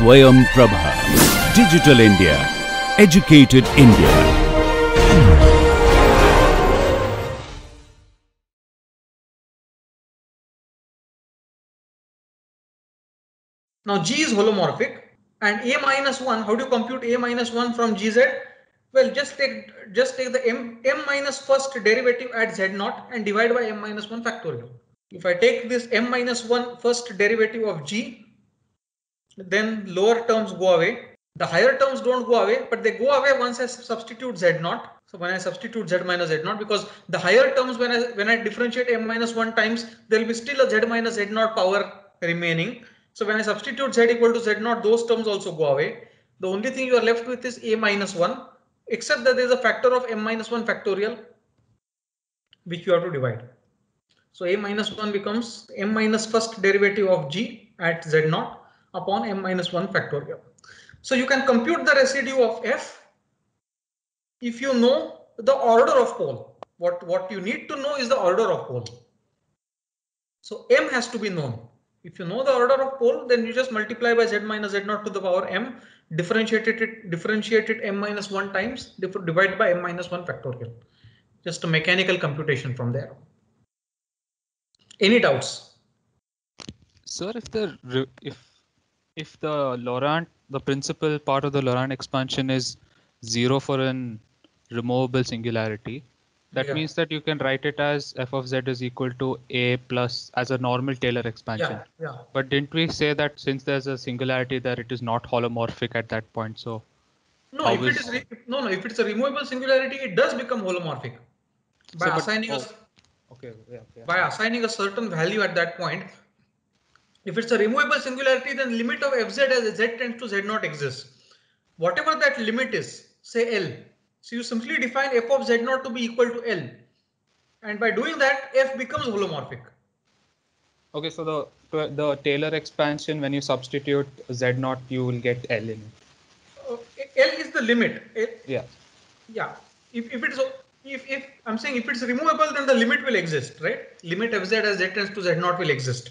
Swayam Prabha. Digital India. Educated India. Now G is holomorphic, and a minus 1, how do you compute a minus 1 from Gz? Well, just take the m minus first derivative at z0 and divide by m minus 1 factorial. If I take this m minus 1 first derivative of G, then lower terms go away. The higher terms don't go away, but they go away once I substitute z0. So when I substitute z minus z0, because the higher terms, when I differentiate m minus 1 times, there will be still a z minus z0 power remaining. So when I substitute z equal to z0, those terms also go away. The only thing you are left with is a minus 1, except that there is a factor of m minus 1 factorial, which you have to divide. So a minus 1 becomes m minus first derivative of G at z0 upon m minus 1 factorial. So you can compute the residue of f if you know the order of pole. What you need to know is the order of pole. So m has to be known. If you know the order of pole, then you just multiply by z minus z0 to the power m, differentiate it m minus 1 times, divide by m minus 1 factorial. Just a mechanical computation from there. Any doubts? Sir, if the Laurent, the principal part of the Laurent expansion is 0 for an removable singularity, that means that you can write it as f of z is equal to a plus as a normal Taylor expansion. Yeah. But didn't we say that since there's a singularity there, it is not holomorphic at that point? So no, if it's a removable singularity, it does become holomorphic by assigning a certain value at that point. If it's a removable singularity, then limit of fz as z tends to z0 exists. Whatever that limit is, say L. So you simply define f of z0 to be equal to L. And by doing that, f becomes holomorphic. Okay, so the Taylor expansion, when you substitute z0, you will get L in it. L is the limit. Yeah. If I'm saying if it's removable, then the limit will exist, right? Limit fz as z tends to z0 will exist.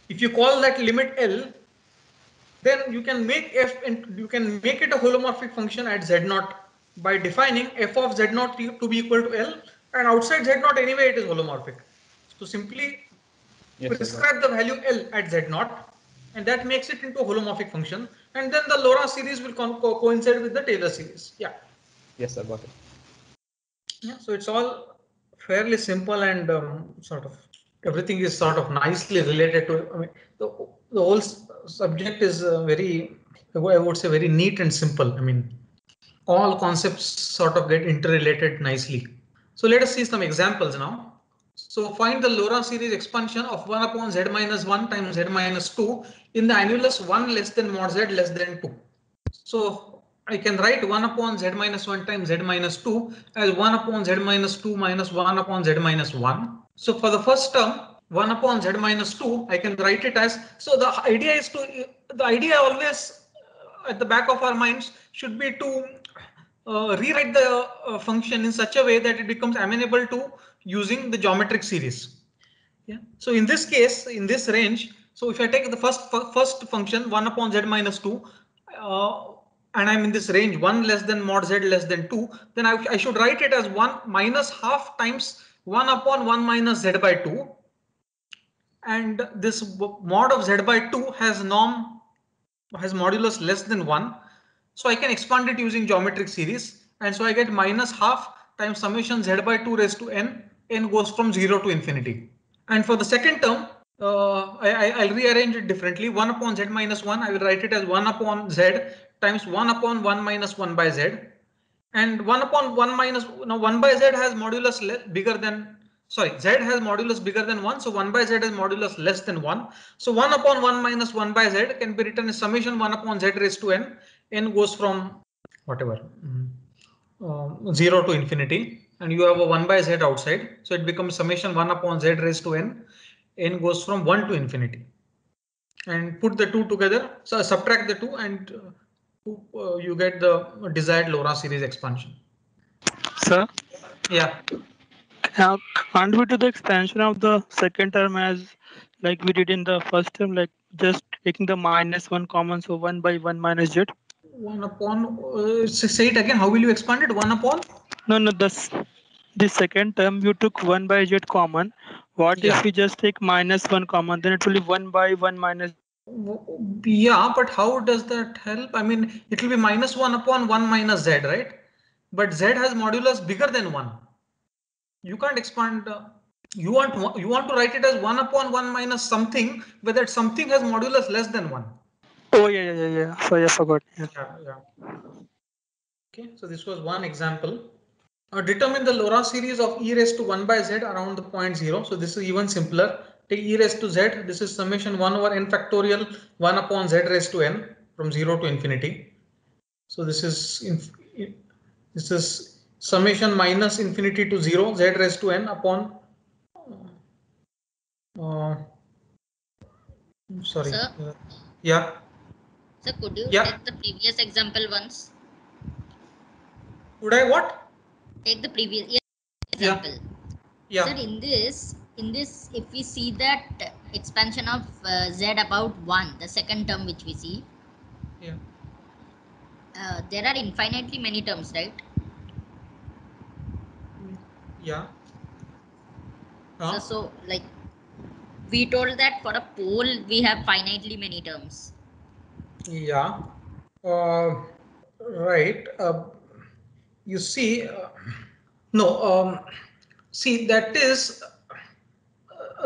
If you call that limit L, then you can make f and you can make it a holomorphic function at z0 by defining f of z0 to be equal to L, and outside z0 anyway it is holomorphic. So simply prescribe the value L at z0, and that makes it into a holomorphic function, and then the Laurent series will coincide with the Taylor series. Yeah. Yes, I got it. Yeah, so it's all fairly simple, and sort of everything is sort of nicely related to. I mean, the whole subject is very, I would say, very neat and simple. I mean, all concepts sort of get interrelated nicely. So let us see some examples now. So find the Laurent series expansion of 1 upon z minus 1 times z minus 2 in the annulus 1 less than mod z less than 2. So I can write 1 upon z minus 1 times z minus 2 as 1 upon z minus 2 minus 1 upon z minus 1. So for the first term, 1 upon z minus 2, I can write it as, so the idea always at the back of our minds should be to rewrite the function in such a way that it becomes amenable to using the geometric series. Yeah. So in this case, in this range, so if I take the first function 1 upon z minus 2, and I'm in this range 1 less than mod z less than 2, then I should write it as 1 minus half times 1 upon 1 minus z by 2. And this mod of z by 2 has modulus less than 1. So I can expand it using geometric series. And so I get minus half times summation z by 2 raised to n. N goes from 0 to infinity. And for the second term, I'll rearrange it differently. 1 upon z minus 1, I will write it as 1 upon z times 1 upon 1 minus 1 by z. And 1 upon 1 minus, now 1 by z has modulus bigger than, sorry, z has modulus bigger than 1. So 1 by z has modulus less than 1. So 1 upon 1 minus 1 by z can be written as summation 1 upon z raised to n. N goes from whatever, 0 to infinity. And you have a 1 by z outside. So it becomes summation 1 upon z raised to n. N goes from 1 to infinity. And put the two together. So subtract the two, and you get the desired Laurent series expansion. Sir? Yeah. Can't we do the expansion of the second term as like we did in the first term, like just taking the -1 common, so 1 by 1 minus z. 1 upon, say it again, how will you expand it? 1 upon? No, the second term you took 1 by z common. What Yeah. if we just take -1 common? Then it will be 1 by 1 minus. Yeah, but how does that help? I mean, it will be -1 upon 1 minus z, right? But z has modulus bigger than 1. You can't expand. You want to write it as 1 upon 1 minus something, but that something has modulus less than 1. Oh yeah. Sorry, I forgot. Yeah. Yeah. Okay, so this was one example. Determine the Laurent series of e raised to 1 by z around the point 0. So this is even simpler. Take e raised to z. This is summation 1 over n factorial 1 upon z raised to n from 0 to infinity. So this is summation minus infinity to 0 z raised to n upon sorry. Sir? Yeah. Sir, could you Yeah. take the previous example once? Would I what? Take the previous example. Yeah. Sir, in this, if we see that expansion of z about 1, the second term which we see, Yeah. there are infinitely many terms, right? Yeah. So like we told that for a pole we have finitely many terms. Yeah. Right. You see, no. See, that is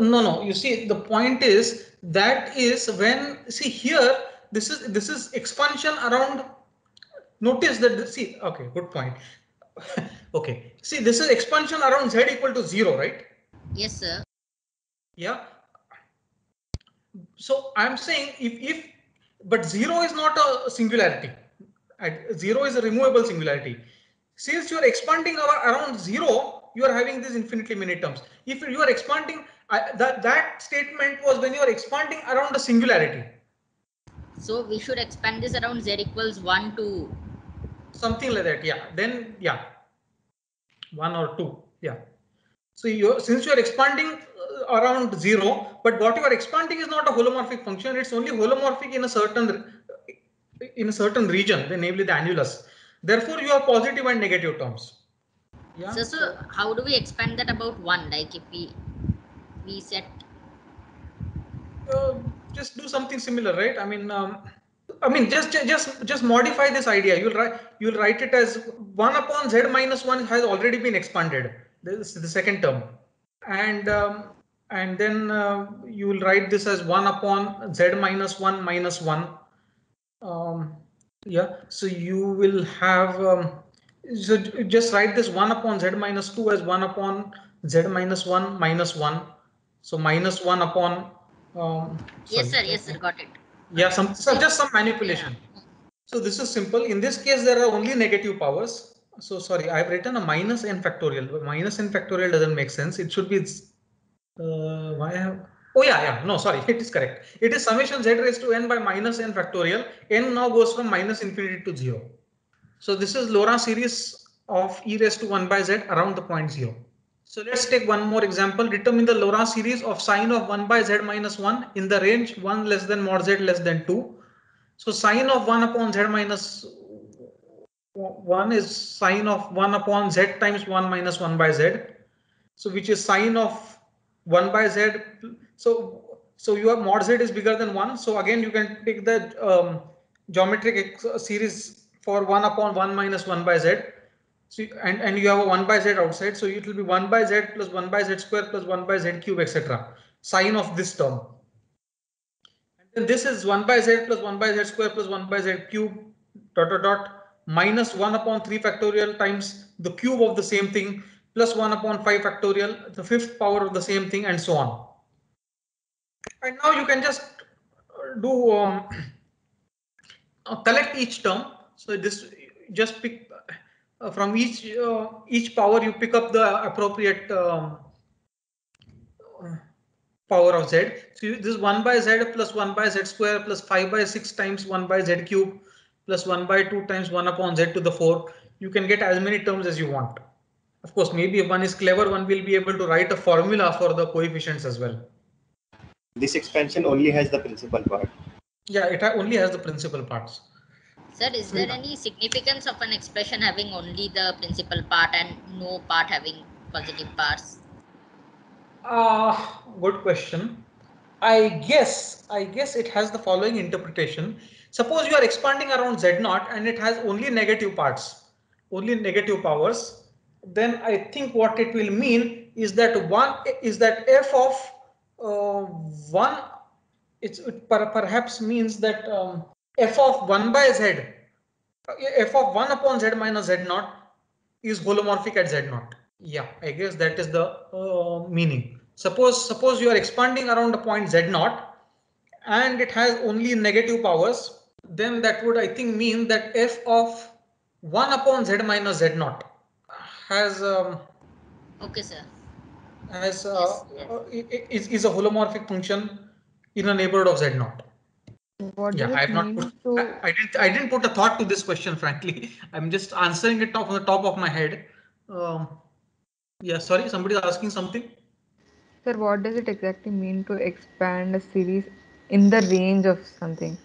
no. You see, the point is that is when see here. This is expansion around. Notice that see. Okay, good point. Okay. See, this is expansion around z equal to 0, right? Yes, sir. Yeah. So I'm saying if but 0 is not a singularity. 0 is a removable singularity. Since you are expanding around 0, you are having these infinitely many terms. If you are expanding, that statement was when you are expanding around a singularity. So we should expand this around z equals 1 to Something like that. Yeah. Then yeah, 1 or 2. Yeah. So since you are expanding around 0, but what you are expanding is not a holomorphic function. It's only holomorphic in a certain region, namely the annulus. Therefore, you have positive and negative terms. Yeah. So how do we expand that about 1? Like if we set just do something similar, right? I mean, just modify this idea. You'll write it as 1 upon z minus 1 has already been expanded. This is the second term, and then you will write this as 1 upon z minus 1 minus 1. Yeah, so you will have so just write this 1 upon z minus 2 as 1 upon z minus 1 minus 1. So minus 1 upon yes sorry. sir, got it. Yeah, just some manipulation. Yeah. So this is simple. In this case, there are only negative powers. So sorry, I've written a minus n factorial, but minus n factorial doesn't make sense. It should be why I have. Oh yeah. No, sorry, it is correct. It is summation z raised to n by minus n factorial. N now goes from minus infinity to 0. So this is Laurent series of e raised to 1 by z around the point 0. So let's take one more example. Determine the Laurent series of sine of 1 by z minus 1 in the range 1 less than mod z less than 2. So sine of 1 upon z minus 1 is sine of 1 upon z times 1 minus 1 by z. So which is sine of 1 by z. So your mod z is bigger than 1. So again, you can take the geometric series for 1 upon 1 minus 1 by z. So, and you have a 1 by z outside. So it will be 1 by z plus 1 by z square plus 1 by z cube, etc. Sine of this term. And this is 1 by z plus 1 by z square plus 1 by z cube minus 1 upon 3 factorial times the cube of the same thing plus 1 upon 5 factorial, the fifth power of the same thing, and so on. And now you can just do collect each term. So this just pick from each power, you pick up the appropriate power of z. So this 1 by z plus 1 by z square plus 5 by 6 times 1 by z cube plus 1 by 2 times 1 upon z to the 4. You can get as many terms as you want. Of course, maybe if one is clever, one will be able to write a formula for the coefficients as well. This expansion only has the principal part. Yeah, it only has the principal parts. Sir, is there any significance of an expression having only the principal part and no part having positive parts? Good question. I guess it has the following interpretation. Suppose you are expanding around Z naught and it has only negative parts, only negative powers. Then I think what it will mean is that f of one. It perhaps means that f of 1 by z, f of 1 upon z minus z naught is holomorphic at z naught. Yeah, I guess that is the meaning. Suppose you are expanding around a point z naught and it has only negative powers, then that would I think mean that f of 1 upon z minus z naught has Okay, sir. has Yes. is a holomorphic function in a neighborhood of z naught. What Yeah, does I it have not mean put. to? I didn't put a thought to this question, frankly. I'm just answering it off on the top of my head. Um, yeah, sorry, somebody is asking something. Sir, what does it exactly mean to expand a series in the range of something?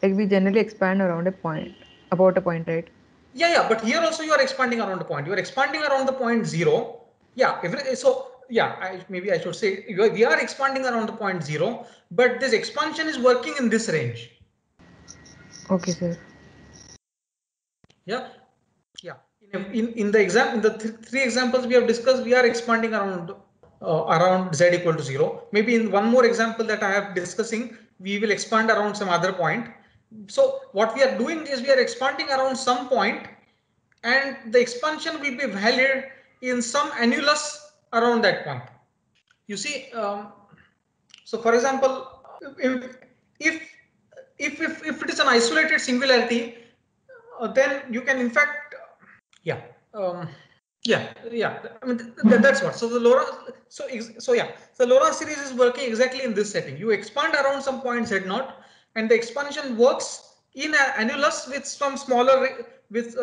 Like we generally expand around a point, about a point, right? Yeah, but here also you are expanding around the point. You are expanding around the point zero. Yeah, so yeah, maybe I should say we are expanding around the point zero, but this expansion is working in this range. Okay, sir. Yeah, yeah. In the three examples we have discussed, we are expanding around z equal to 0. Maybe in one more example that I have discussing, we will expand around some other point. So what we are doing is we are expanding around some point, and the expansion will be valid in some annulus around that point. You see, so for example, if if if it is an isolated singularity, then you can in fact, yeah, yeah. I mean that's what. So the Laurent, so yeah, the Laurent series is working exactly in this setting. You expand around some point z naught, and the expansion works in an annulus with some smaller with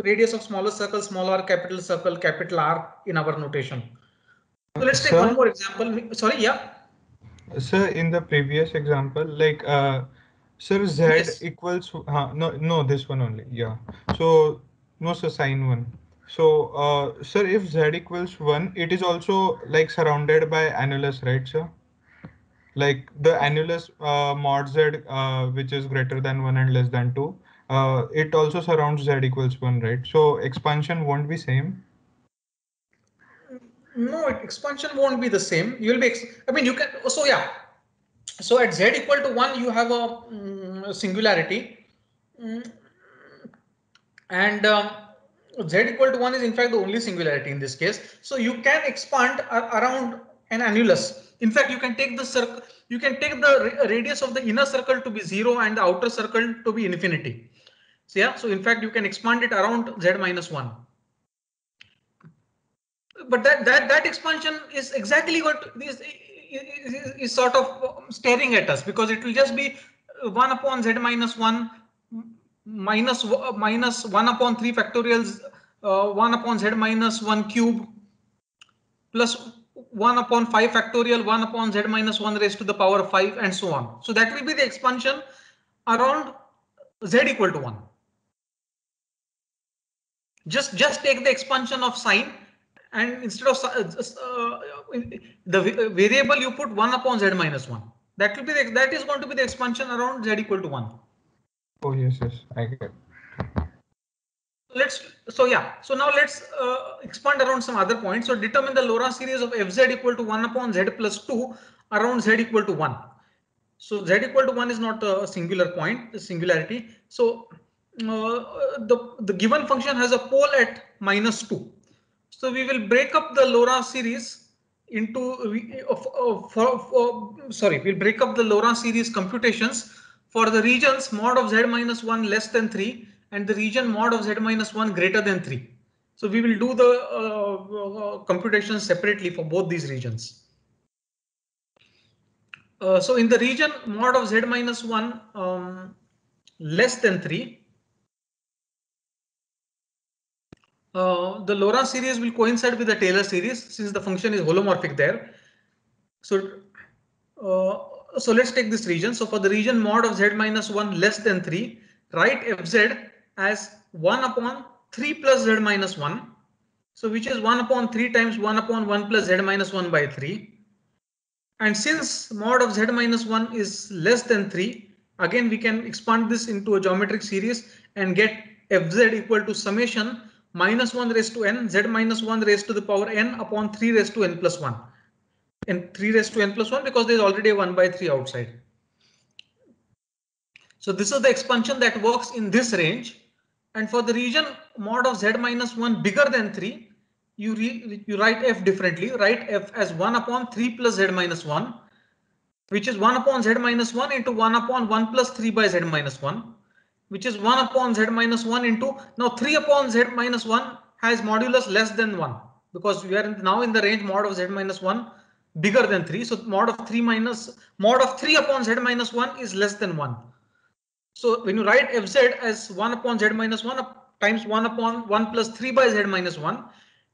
radius of smaller circle, smaller capital circle, capital R in our notation. So let's take one more example. Sorry, yeah. Sir, in the previous example, like, sir, Z Yes. equals, no, this one only. Yeah. So, no, sir, sign one. So, sir, if Z equals 1, it is also like surrounded by annulus, right, sir? Like the annulus mod Z, which is greater than 1 and less than 2, it also surrounds Z equals 1, right? So, expansion won't be same. No, expansion won't be the same. You'll be, I mean, you can, so yeah. So at z equal to 1, you have a singularity. And z equal to 1 is in fact the only singularity in this case. So you can expand around an annulus. In fact, you can take the circle, you can take the radius of the inner circle to be 0 and the outer circle to be infinity. So yeah, so in fact, you can expand it around z minus 1. But that expansion is exactly what is sort of staring at us, because it will just be 1 upon z minus 1 minus 1 upon 3 factorials 1 upon z minus 1 cube plus 1 upon 5 factorial 1 upon z minus 1 raised to the power 5 and so on. So that will be the expansion around z equal to 1. Just take the expansion of sign, and instead of the variable you put 1 upon z minus 1. That will be that is going to be the expansion around z equal to 1. Oh, yes, I get it. So now let's expand around some other points. So determine the Laurent series of fz equal to 1 upon z plus 2 around z equal to 1. So z equal to 1 is not a singular point, the singularity. So the given function has a pole at minus 2. So we will break up the Laurent series into we'll break up the Laurent series computations for the regions mod of z minus 1 less than 3 and the region mod of z minus 1 greater than 3. So we will do the computations separately for both these regions. So in the region mod of z minus 1 less than 3, the Laurent series will coincide with the Taylor series since the function is holomorphic there. So So let's take this region. So for the region mod of z minus 1 less than 3, write fz as 1 upon 3 plus z minus 1. So which is 1 upon 3 times 1 upon 1 plus z minus 1 by 3. And since mod of z minus 1 is less than 3, again we can expand this into a geometric series and get fz equal to summation minus 1 raised to n z minus 1 raised to the power n upon 3 raised to n plus 1. And 3 raised to n plus 1 because there is already a 1 by 3 outside. So this is the expansion that works in this range. And for the region mod of z minus 1 bigger than 3, you write f differently. Write f as 1 upon 3 plus z minus 1, which is 1 upon z minus 1 into 1 upon 1 plus 3 by z minus 1, which is 1 upon z minus 1 into, now 3 upon z minus 1 has modulus less than 1 because we are now in the range mod of z minus 1 bigger than 3. So mod of 3 upon z minus 1 is less than 1. So when you write fz as 1 upon z minus 1 times 1 upon 1 plus 3 by z minus 1,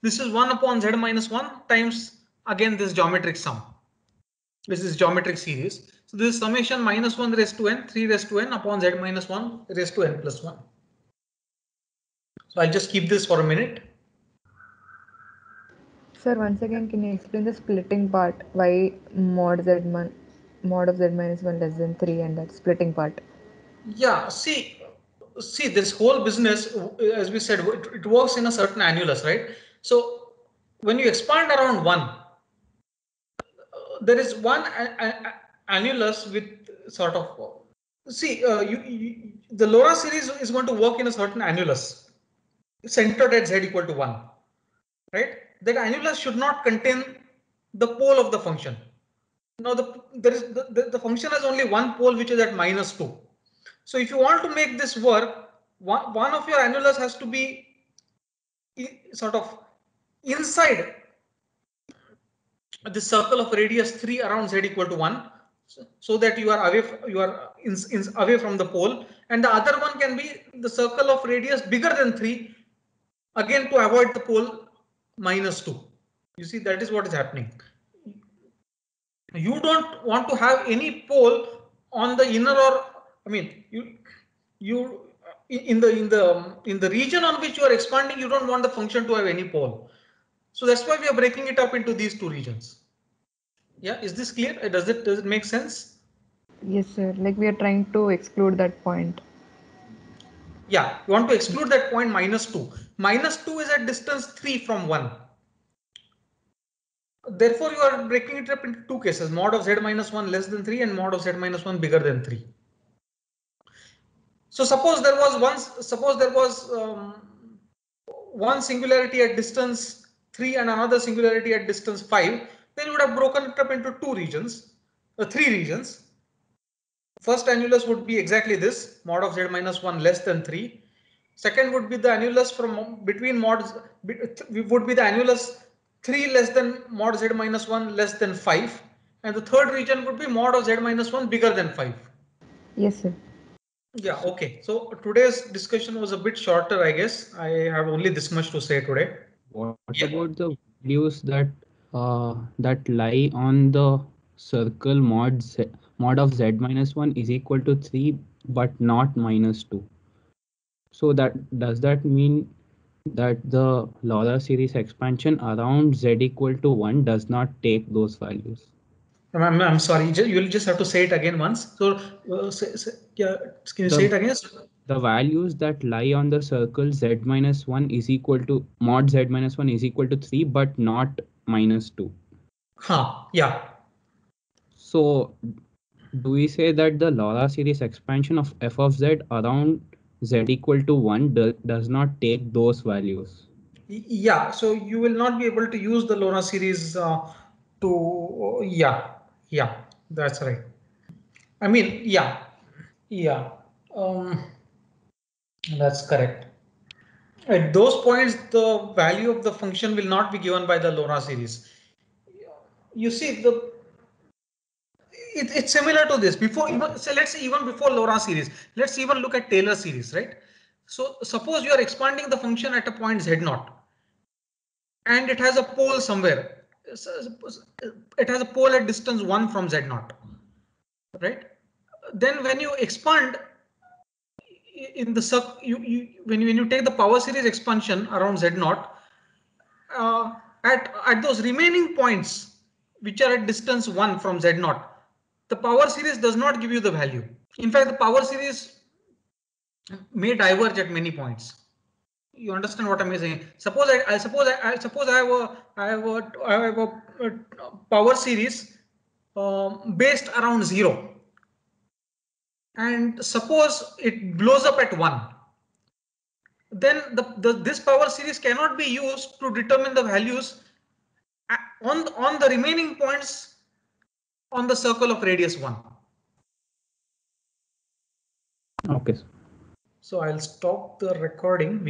this is 1 upon z minus 1 times again this geometric sum. This is geometric series. So this is summation minus 1 raised to n, 3 raised to n upon z minus 1 raised to n plus 1. So I'll just keep this for a minute. Sir, once again, can you explain the splitting part? Why mod of z minus 1 less than 3 and that splitting part? Yeah, see this whole business, as we said, it works in a certain annulus, right? So when you expand around 1, there is one annulus with sort of, see, the LoRa series is going to work in a certain annulus centered at z equal to 1, right? That annulus should not contain the pole of the function. Now the function has only one pole, which is at minus 2. So if you want to make this work, one of your annulus has to be sort of inside the circle of radius 3 around z equal to 1, so that you are away from the pole, and the other one can be the circle of radius bigger than 3, again to avoid the pole minus 2. You see, that is what is happening. You don't want to have any pole on the inner, or I mean you in the region on which you are expanding, you don't want the function to have any pole. So that's why we are breaking it up into these two regions. Yeah, is this clear? Does it make sense? Yes, sir. Like we are trying to exclude that point. Yeah, you want to exclude that point minus 2. Minus 2 is at distance 3 from 1. Therefore, you are breaking it up into two cases: mod of z minus 1 less than 3 and mod of z minus 1 bigger than 3. So suppose there was one singularity at distance 3 and another singularity at distance 5, then you would have broken it up into three regions. First annulus would be exactly this, mod of z minus 1 less than 3. Second would be the annulus from between mods, would be the annulus 3 less than mod z minus 1 less than 5. And the third region would be mod of z minus 1 bigger than 5. Yes, sir. Yeah, okay. So today's discussion was a bit shorter, I guess. I have only this much to say today. What about the values that lie on the circle mod of z minus 1 is equal to 3 but not minus 2? So does that mean that the LoRa series expansion around z equal to 1 does not take those values? I'm sorry, you'll just have to say it again once. So yeah, can you say it again? The values that lie on the circle z minus 1 is equal to mod z minus 1 is equal to 3 but not minus 2. Yeah. So do we say that the LoRa series expansion of f of z around z equal to 1 does not take those values? Yeah, so you will not be able to use the LoRa series yeah, that's right. I mean, yeah, that's correct. At those points, the value of the function will not be given by the LoRa series. You see, it's similar to this. So let's say even before LoRa series, let's even look at Taylor series, right? So suppose you are expanding the function at a point z0, and it has a pole somewhere. It has a pole at distance 1 from z0. right? Then when you expand in the when you take the power series expansion around Z0, at those remaining points which are at distance 1 from Z0, the power series does not give you the value. In fact, the power series may diverge at many points. You understand what I'm saying? Suppose I have a power series based around 0, and suppose it blows up at 1. Then this power series cannot be used to determine the values on the remaining points on the circle of radius 1. Okay. So I'll stop the recording.